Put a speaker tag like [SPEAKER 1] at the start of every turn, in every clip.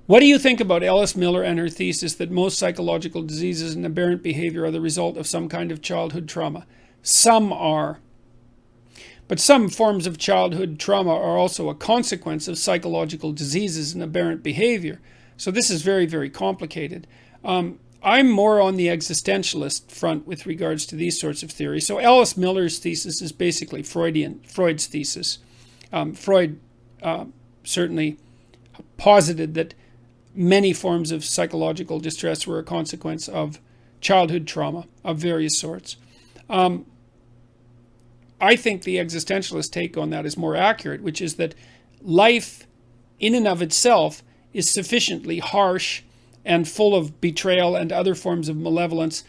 [SPEAKER 1] What do you think about Alice Miller and her thesis that most psychological diseases and aberrant behavior are the result of some kind of childhood trauma? Some are. But some forms of childhood trauma are also a consequence of psychological diseases and aberrant behavior. So this is very, very complicated. I'm more on the existentialist front with regards to these sorts of theories. So Alice Miller's thesis is basically Freud's thesis. Freud certainly posited that many forms of psychological distress were a consequence of childhood trauma of various sorts. I think the existentialist take on that is more accurate, which is that life in and of itself is sufficiently harsh and full of betrayal and other forms of malevolence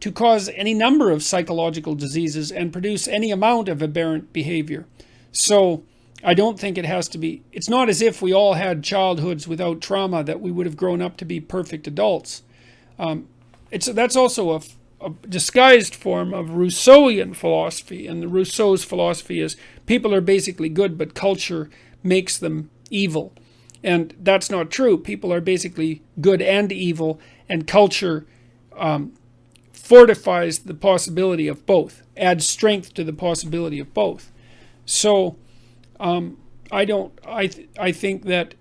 [SPEAKER 1] to cause any number of psychological diseases and produce any amount of aberrant behavior. So I don't think it has to be, it's not as if we all had childhoods without trauma that we would have grown up to be perfect adults. That's also a disguised form of Rousseauian philosophy, and Rousseau's philosophy is people are basically good, but culture makes them evil. And that's not true. People are basically good and evil, and culture fortifies the possibility of both, adds strength to the possibility of both. So I think that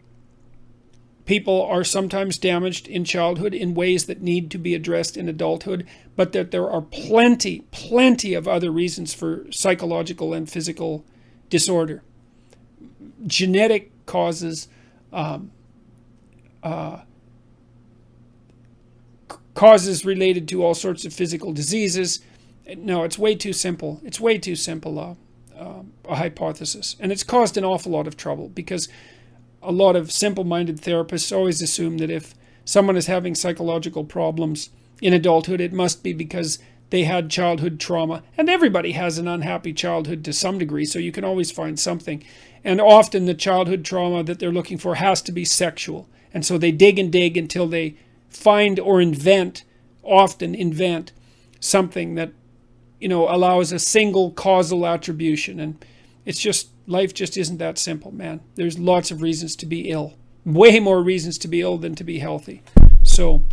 [SPEAKER 1] people are sometimes damaged in childhood in ways that need to be addressed in adulthood, but that there are plenty of other reasons for psychological and physical disorder. Genetic causes, causes related to all sorts of physical diseases. No, it's way too simple. It's way too simple a hypothesis. And it's caused an awful lot of trouble because a lot of simple-minded therapists always assume that if someone is having psychological problems in adulthood, it must be because they had childhood trauma. And everybody has an unhappy childhood to some degree, so you can always find something. And often the childhood trauma that they're looking for has to be sexual. And so they dig and dig until they find or often invent something that, allows a single causal attribution. And it's just, life just isn't that simple, man. There's lots of reasons to be ill. Way more reasons to be ill than to be healthy. So